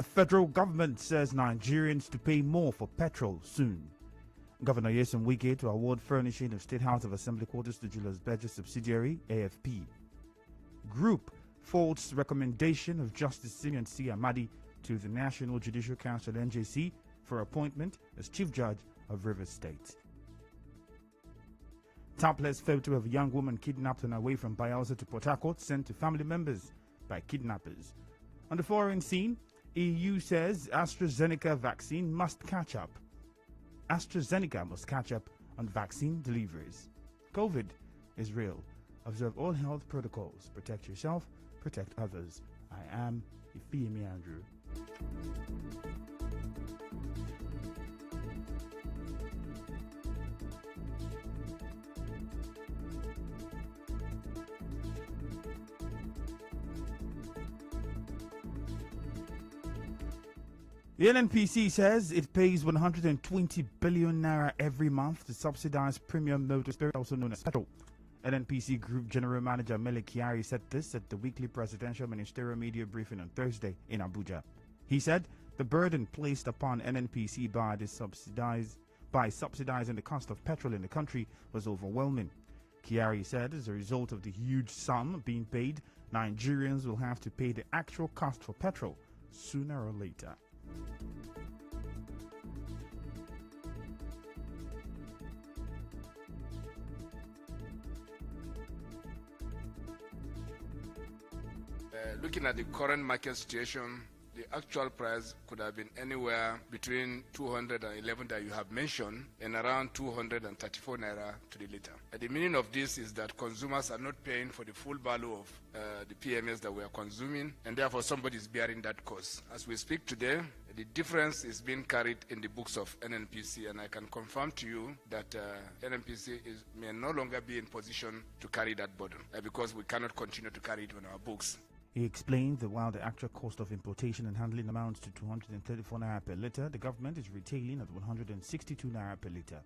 Federal government says Nigerians to pay more for petrol soon. Governor Nyesom Wike to award furnishing of State House of Assembly quarters to Julius Berger subsidiary AFP. Group forwards recommendation of Justice Simeon C. Amadi to the National Judicial Council NJC for appointment as Chief Judge of Rivers State. Topless photo of a young woman kidnapped on her way from Bayelsa to Port Harcourt sent to family members by kidnappers. On the foreign scene, EU says AstraZeneca vaccine must catch up. AstraZeneca must catch up on vaccine deliveries. COVID is real. Observe all health protocols. Protect yourself, protect others. I am Ifiemi Andrew. The NNPC says it pays 120 billion naira every month to subsidize premium motor spirit, also known as petrol. NNPC Group General Manager Mele Kyari said this at the weekly presidential ministerial media briefing on Thursday in Abuja. He said the burden placed upon NNPC by subsidizing the cost of petrol in the country was overwhelming. Kyari said as a result of the huge sum being paid, Nigerians will have to pay the actual cost for petrol sooner or later. Looking at the current market situation, the actual price could have been anywhere between 211 that you have mentioned and around 234 naira to the liter. The meaning of this is that consumers are not paying for the full value of the PMS that we are consuming, and therefore somebody is bearing that cost. As we speak today, the difference is being carried in the books of NNPC, and I can confirm to you that NNPC may no longer be in position to carry that burden because we cannot continue to carry it on our books. He explained that while the actual cost of importation and handling amounts to 234 naira per litre, the government is retailing at 162 naira per litre.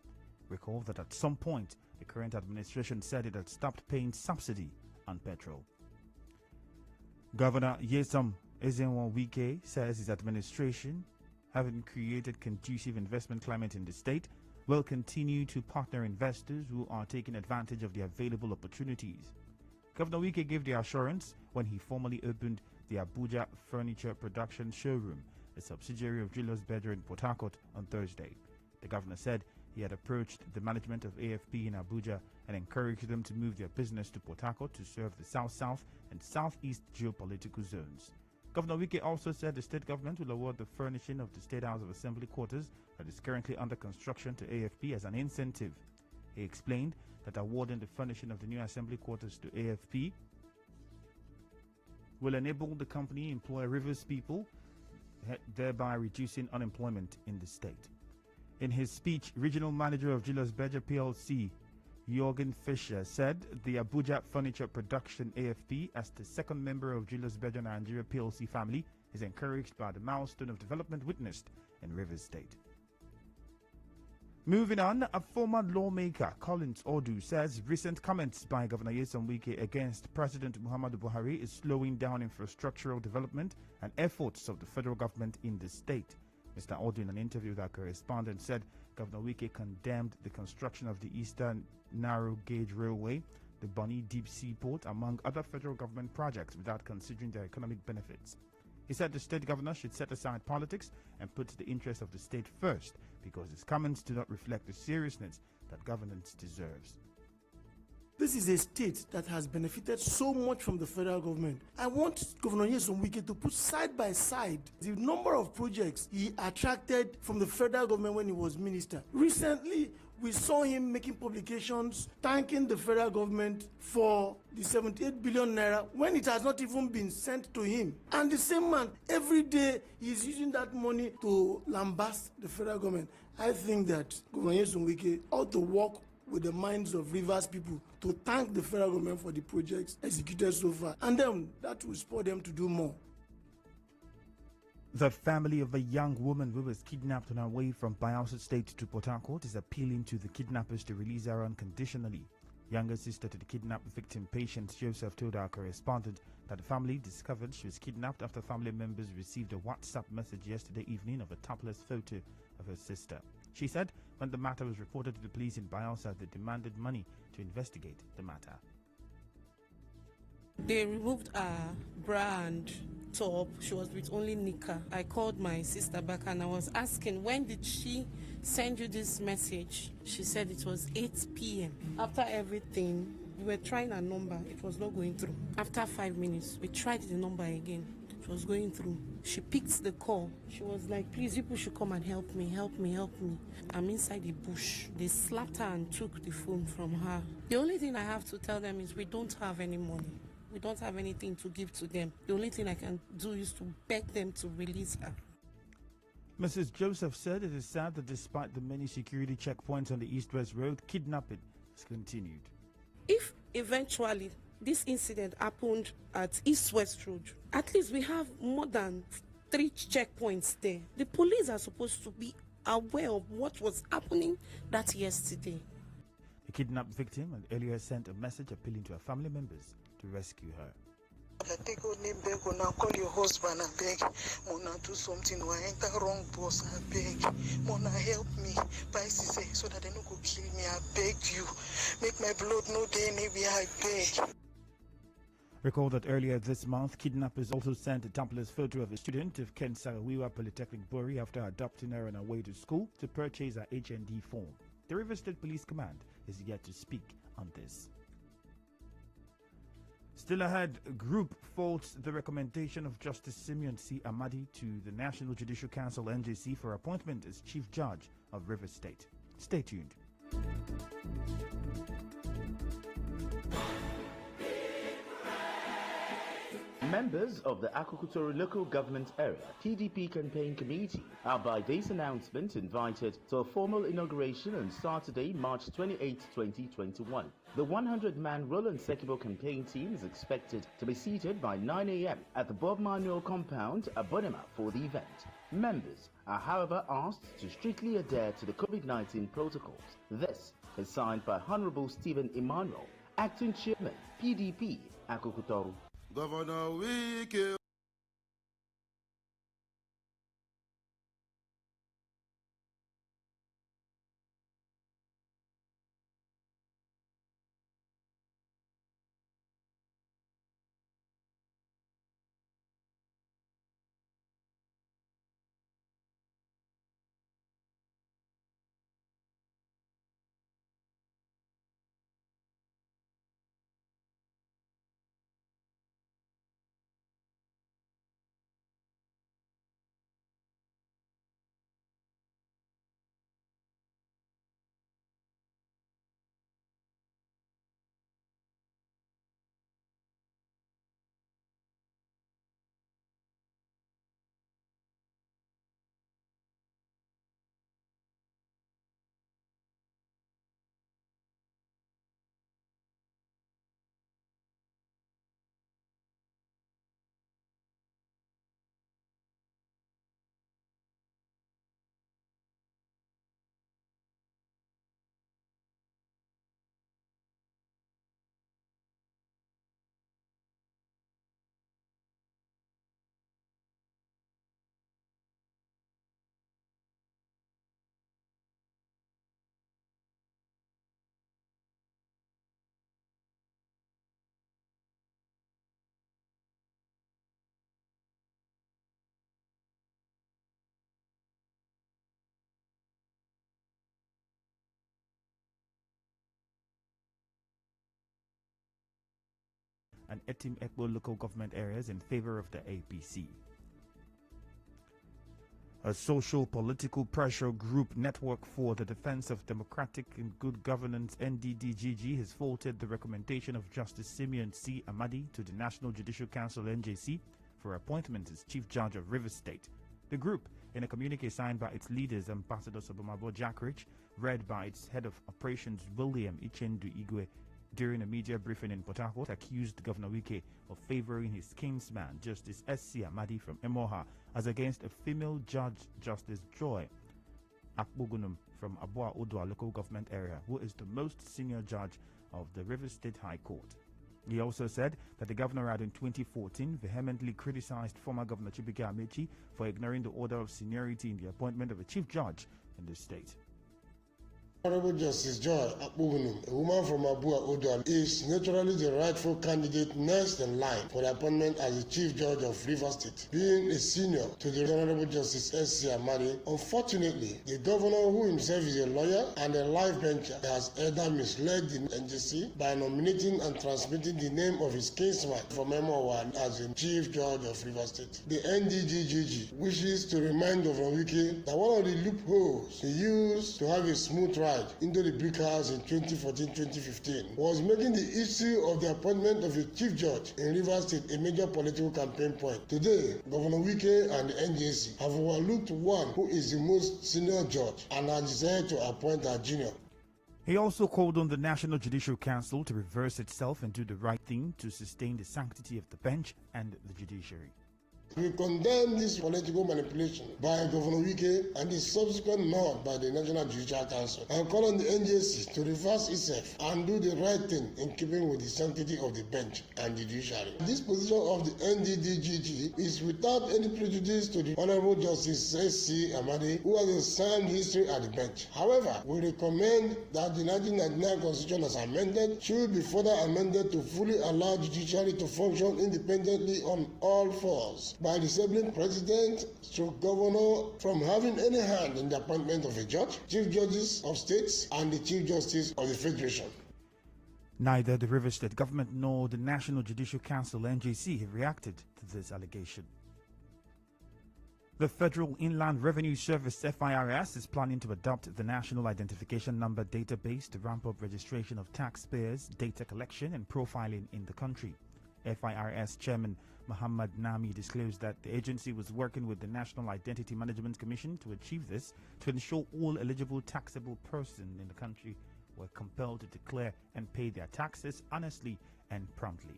Recall that at some point, the current administration said it had stopped paying subsidy on petrol. Governor Nyesom Wike says his administration, having created conducive investment climate in the state, will continue to partner investors who are taking advantage of the available opportunities. Governor Wike gave the assurance when he formally opened the Abuja Furniture Production Showroom, a subsidiary of Julius Berger in Port Harcourt, on Thursday. The governor said he had approached the management of AFP in Abuja and encouraged them to move their business to Port Harcourt to serve the South-South and Southeast geopolitical zones. Governor Wike also said the state government will award the furnishing of the State House of Assembly quarters that is currently under construction to AFP as an incentive. He explained that awarding the furnishing of the new assembly quarters to AFP will enable the company employ Rivers people, thereby reducing unemployment in the state. In his speech, Regional Manager of Julius Berger PLC, Jorgen Fischer, said the Abuja Furniture Production AFP, as the second member of Julius Berger Nigeria PLC family, is encouraged by the milestone of development witnessed in Rivers State. Moving on, a former lawmaker, Collins Odu, says recent comments by Governor Nyesom Wike against President Muhammadu Buhari is slowing down infrastructural development and efforts of the federal government in the state. Mr. Odu, in an interview with our correspondent, said Governor Wike condemned the construction of the Eastern Narrow Gauge Railway, the Bonny Deep Sea Port, among other federal government projects, without considering their economic benefits. He said the state governor should set aside politics and put the interest of the state first, because his comments do not reflect the seriousness that governance deserves. This is a state that has benefited so much from the federal government. I want Governor Nyesom Wike to put side by side the number of projects he attracted from the federal government when he was minister. Recently, we saw him making publications thanking the federal government for the 78 billion naira when it has not even been sent to him. And the same man, every day, he is using that money to lambast the federal government. I think that Governor Nyesom Wike ought to work with the minds of Rivers people to thank the federal government for the projects executed so far, and then that will spur them to do more. The family of a young woman who was kidnapped on her way from Bayelsa State to Port Harcourt is appealing to the kidnappers to release her unconditionally. Younger sister to the kidnapped victim, Patience Joseph, told our correspondent that the family discovered she was kidnapped after family members received a WhatsApp message yesterday evening of a topless photo of her sister. She said when the matter was reported to the police in Bayelsa, they demanded money to investigate the matter. They removed her bra and top. She was with only knicker. I called my sister back and I was asking, when did she send you this message? She said it was 8 p.m. After everything, we were trying a number. It was not going through. After 5 minutes, we tried the number again. It was going through. She picked the call. She was like, please, people should come and help me, help me, help me. I'm inside the bush. They slapped her and took the phone from her. The only thing I have to tell them is we don't have any money. We don't have anything to give to them. The only thing I can do is to beg them to release her. Mrs. Joseph said it is sad that despite the many security checkpoints on the East-West Road, kidnapping has continued. If eventually this incident happened at East-West Road, at least we have more than 3 checkpoints there. The police are supposed to be aware of what was happening that yesterday. The kidnapped victim had earlier sent a message appealing to her family members to rescue her. Take your name back, Mona, call your husband and beg. Mona, do something, or enter wrong boss and beg. Mona, help me. Bicycle, so that they don't go kill me. I beg you. Make my blood no day anywhere, I beg. Recall that earlier this month, kidnappers also sent a topless photo of a student of Ken Sarawiwa Polytechnic Bori after adopting her on her way to school to purchase her HND form. The River State Police Command is yet to speak on this. Still ahead, group faults the recommendation of Justice Simeon C. Amadi to the National Judicial Council NJC for appointment as Chief Judge of River State. Stay tuned. Members of the Akukutoro Local Government Area PDP Campaign Committee are by this announcement invited to a formal inauguration on Saturday, March 28, 2021. The 100-man Roland Sekibo campaign team is expected to be seated by 9 a.m. at the Bob Manuel compound, Abonema, for the event. Members are, however, asked to strictly adhere to the COVID-19 protocols. This is signed by Honorable Stephen Emmanuel, Acting Chairman, PDP, Akukutoro. Governor Wike. And Etim Ekbo local government areas in favor of the APC. A social political pressure group, Network for the Defense of Democratic and Good Governance NDDGG, has faulted the recommendation of Justice Simeon C. Amadi to the National Judicial Council NJC for appointment as Chief Judge of River State. The group, in a communique signed by its leaders, Ambassador Sobomabo Jackrich, read by its head of operations William Ichendu Igwe, during a media briefing in Port Harcourt, accused Governor Wike of favoring his kinsman, Justice S.C. Amadi from Emoha, as against a female judge, Justice Joy Akbogunum from Abua Odwa local government area, who is the most senior judge of the Rivers State High Court. He also said that the governor had in 2014 vehemently criticized former Governor Chibuike Amechi for ignoring the order of seniority in the appointment of a chief judge in the state. Honorable Justice Joy Akpobunum, a woman from Abua Odal, is naturally the rightful candidate next in line for the appointment as the Chief Judge of Rivers State. Being a senior to the Honorable Justice S.C. Amadi, unfortunately, the governor, who himself is a lawyer and a life bencher, has either misled the NJC by nominating and transmitting the name of his kinsman from MO1 as the Chief Judge of Rivers State. The NDGGG wishes to remind Governor Wike that one of the loopholes he used to have a smooth ride into the brick house in 2014-2015 was making the issue of the appointment of a chief judge in Rivers State a major political campaign point. Today, Governor Wike and the NJC have overlooked one who is the most senior judge and has decided to appoint a junior. He also called on the National Judicial Council to reverse itself and do the right thing to sustain the sanctity of the bench and the judiciary. We condemn this political manipulation by Governor Wike and the subsequent nod by the National Judicial Council and call on the NJC to reverse itself and do the right thing in keeping with the sanctity of the bench and the judiciary. This position of the NDDGG is without any prejudice to the Honorable Justice S.C. Amadi, who has a sound history at the bench. However, we recommend that the 1999 Constitution as amended should be further amended to fully allow the judiciary to function independently on all fours, by disabling president to governor from having any hand in the appointment of a judge, chief judges of states, and the chief justice of the federation. Neither the Rivers State government nor the National Judicial Council (NJC) have reacted to this allegation. The Federal Inland Revenue Service (FIRS) is planning to adopt the National Identification Number database to ramp up registration of taxpayers, data collection, and profiling in the country. FIRS Chairman Muhammad Nami disclosed that the agency was working with the National Identity Management Commission to achieve this, to ensure all eligible taxable persons in the country were compelled to declare and pay their taxes honestly and promptly.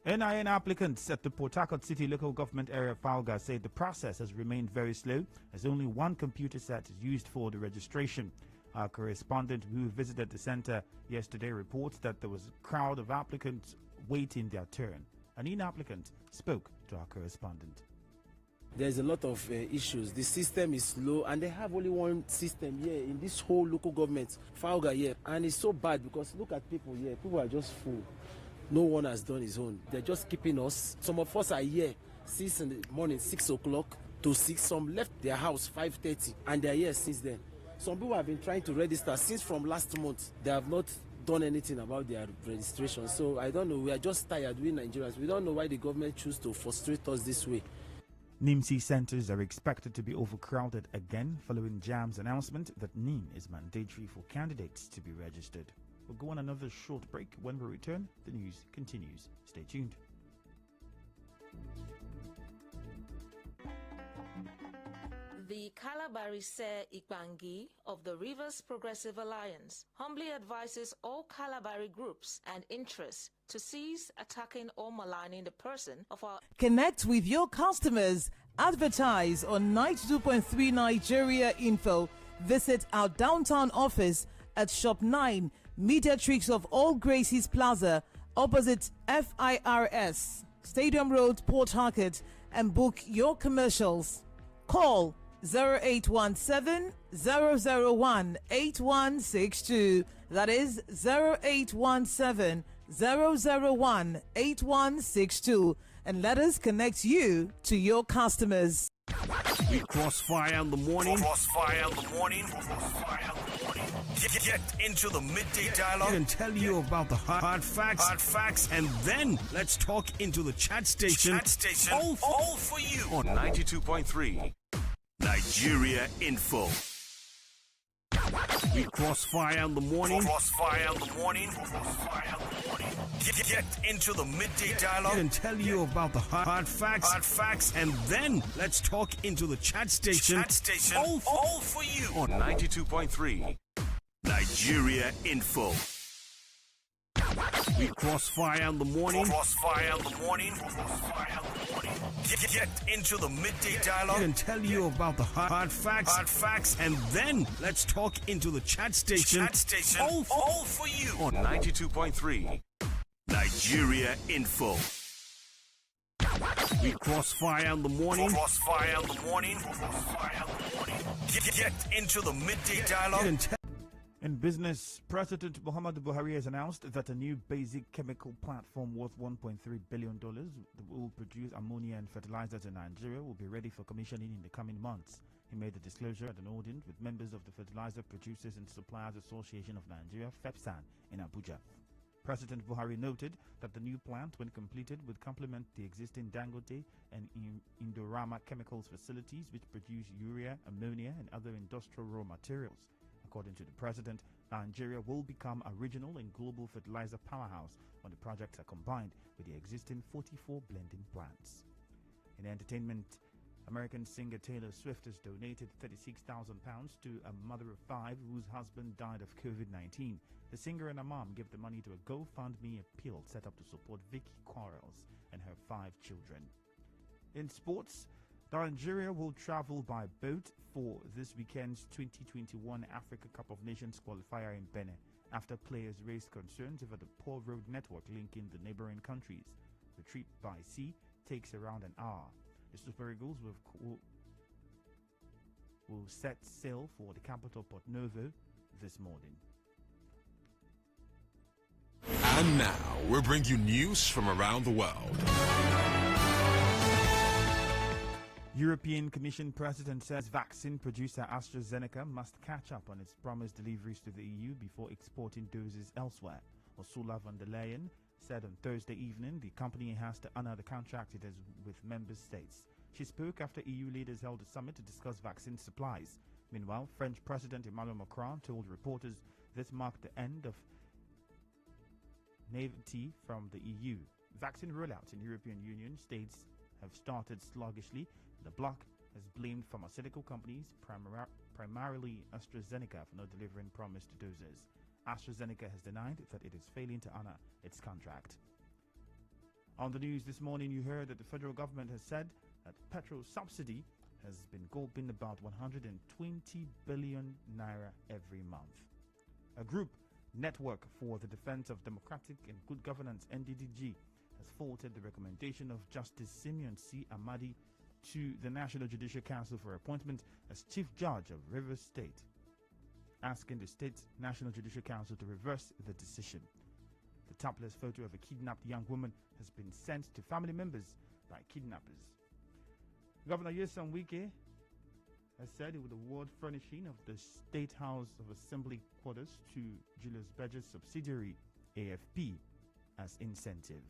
NIN applicants at the Port Harcourt City Local Government Area FALGA say the process has remained very slow, as only one computer set is used for the registration. Our correspondent who visited the center yesterday reports that there was a crowd of applicants waiting their turn. An in-applicant spoke to our correspondent. There's a lot of issues. The system is slow, and they have only one system here in this whole local government, FALGA here. And it's so bad because look at people here. People are just full. No one has done his own. They're just keeping us. Some of us are here 6 in the morning, 6 o'clock to 6. Some left their house 5:30, and they're here since then. Some people have been trying to register since from last month. They have not done anything about their registration. So I don't know. We are just tired. We Nigerians, we don't know why the government choose to frustrate us this way. NIMC centers are expected to be overcrowded again following JAM's announcement that NIM is mandatory for candidates to be registered. We'll go on another short break. When we return, the news continues. Stay tuned. The Kalabari-Se Ikbangi of the Rivers Progressive Alliance humbly advises all Kalabari groups and interests to cease attacking or maligning the person of our... Connect with your customers. Advertise on 92.3 Nigeria Info. Visit our downtown office at Shop 9, Mediatrix of All Gracies Plaza, opposite FIRS, Stadium Road, Port Harcourt, and book your commercials. Call 0817-001-8162. That is 0817-001-8162. And let us connect you to your customers. We crossfire in the morning. Crossfire in the morning. Crossfire in the morning. Get into the midday dialogue and tell you about the hard facts. Hard facts, and then let's talk into the chat station. All for you on 92.3 Nigeria Info. We crossfire in the morning. Crossfire in the morning. Crossfire in the morning. Get into the midday dialogue and tell you about the hard facts. Hard facts, and then let's talk into the chat station. All for you on 92.3 Nigeria Info. We crossfire in the morning. Crossfire in the morning. Crossfire in the morning. Get into the midday dialogue and tell you about the hard facts. Hard facts, and then let's talk into the chat station. All for you on 92.3 Nigeria Info. We crossfire in the morning. Crossfire in the morning. Crossfire in the morning. Get into the midday dialogue and tell. In business, President Muhammadu Buhari has announced that a new basic chemical platform worth $1.3 billion that will produce ammonia and fertilizers in Nigeria will be ready for commissioning in the coming months. He made the disclosure at an audience with members of the Fertilizer Producers and Suppliers Association of Nigeria, FEPSAN, in Abuja. President Buhari noted that the new plant, when completed, would complement the existing Dangote and Indorama chemicals facilities which produce urea, ammonia, and other industrial raw materials. According to the president, Nigeria will become a regional and global fertilizer powerhouse when the projects are combined with the existing 44 blending plants. In entertainment, American singer Taylor Swift has donated £36,000 to a mother of 5 whose husband died of COVID-19. The singer and her mom gave the money to a GoFundMe appeal set up to support Vicky Quarles and her 5 children. In sports, Nigeria will travel by boat for this weekend's 2021 Africa Cup of Nations qualifier in Benin after players raised concerns over the poor road network linking the neighboring countries. The trip by sea takes around an hour. The Super Eagles will set sail for the capital Port Novo this morning. And now we'll bring you news from around the world. European Commission President says vaccine producer AstraZeneca must catch up on its promised deliveries to the EU before exporting doses elsewhere. Ursula von der Leyen said on Thursday evening the company has to honor the contract it has with member states. She spoke after EU leaders held a summit to discuss vaccine supplies. Meanwhile, French President Emmanuel Macron told reporters this marked the end of naivety from the EU. Vaccine rollouts in European Union states have started sluggishly. The bloc has blamed pharmaceutical companies, primarily AstraZeneca, for not delivering promised doses. AstraZeneca has denied that it is failing to honor its contract. On the news this morning, you heard that the federal government has said that petrol subsidy has been gulping about 120 billion naira every month. A group, Network for the Defense of Democratic and Good Governance, NDDG, has faulted the recommendation of Justice Simeon C. Amadi to the National Judicial Council for appointment as Chief Judge of Rivers State, asking the state's National Judicial Council to reverse the decision. The topless photo of a kidnapped young woman has been sent to family members by kidnappers. Governor Nyesom Wike has said he would award furnishing of the State House of Assembly quarters to Julius Berger's subsidiary AFP as incentive.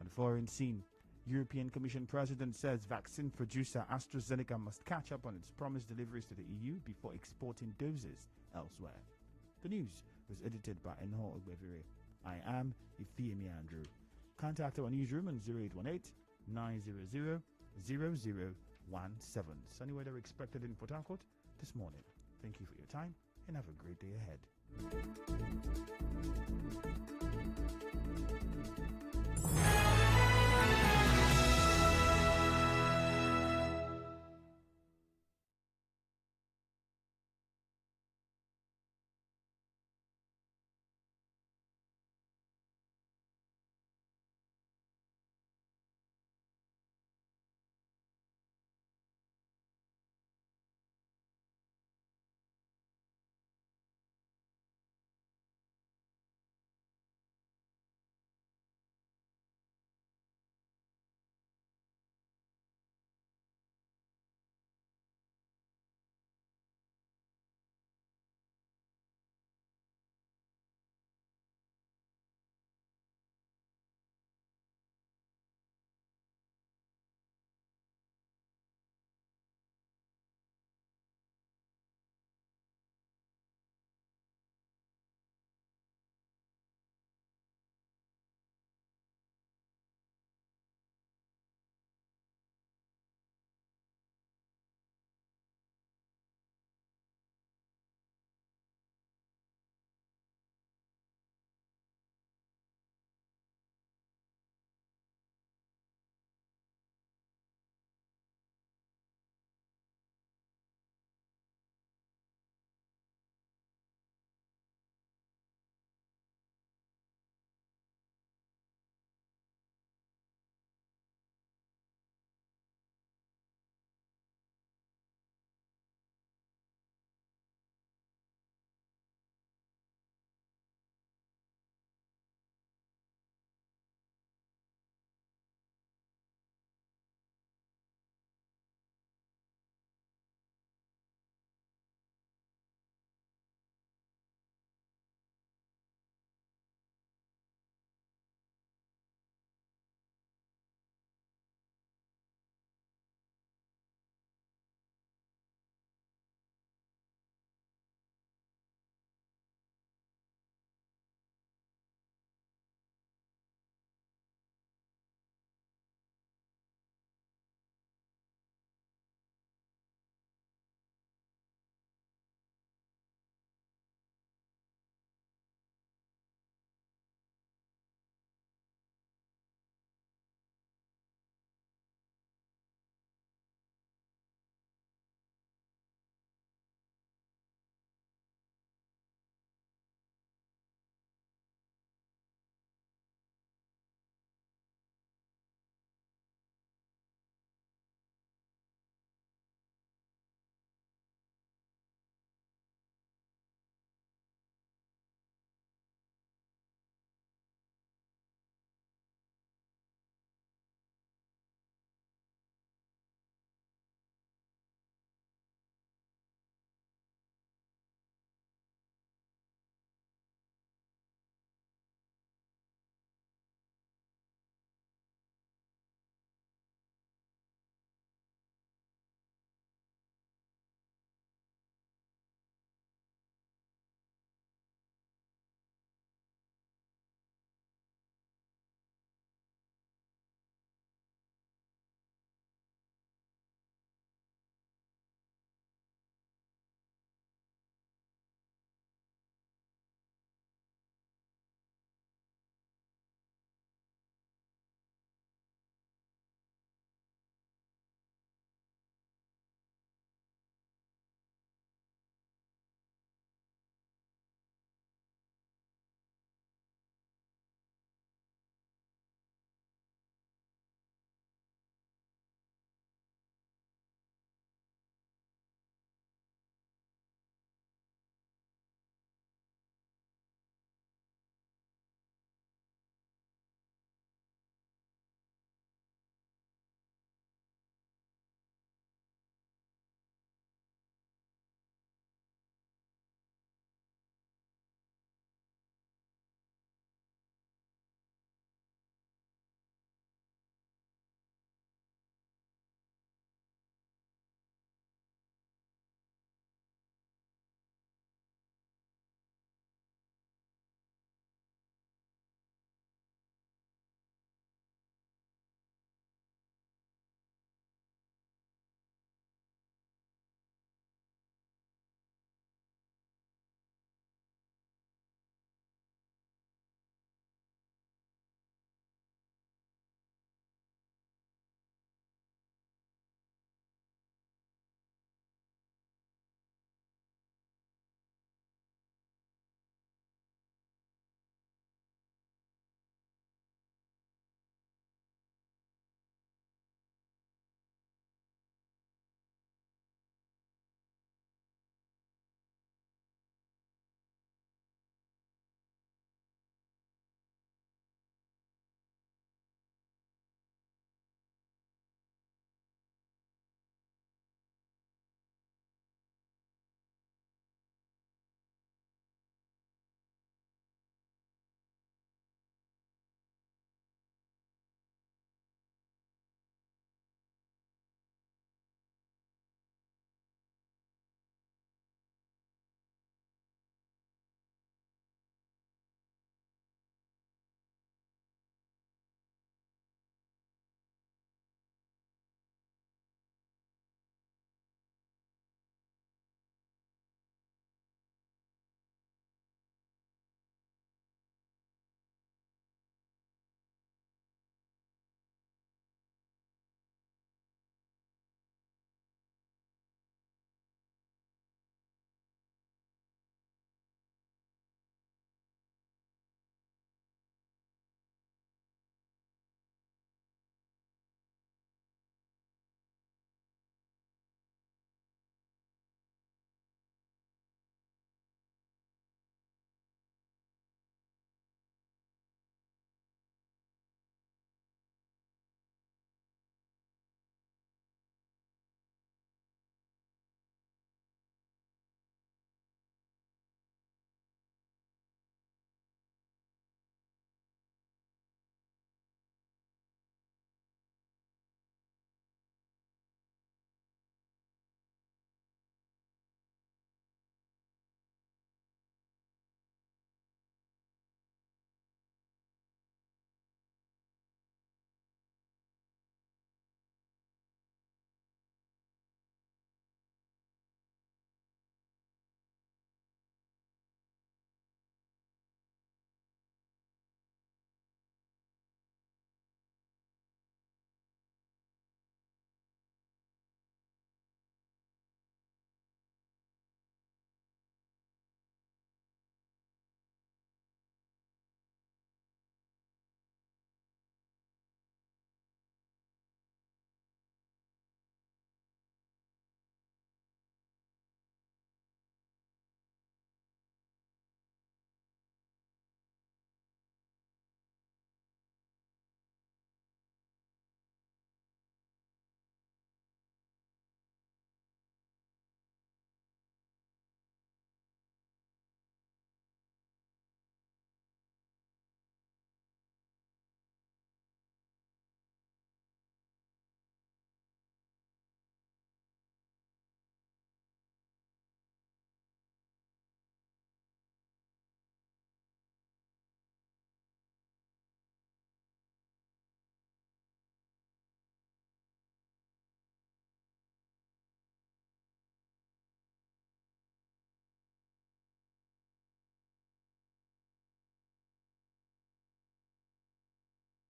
On the foreign scene, European Commission President says vaccine producer AstraZeneca must catch up on its promised deliveries to the EU before exporting doses elsewhere. The news was edited by Enho Ogbevire. I am Ifiemi Andrew. Contact our newsroom on 0818 900 0017. Sunny weather expected in Port Harcourt this morning. Thank you for your time and have a great day ahead.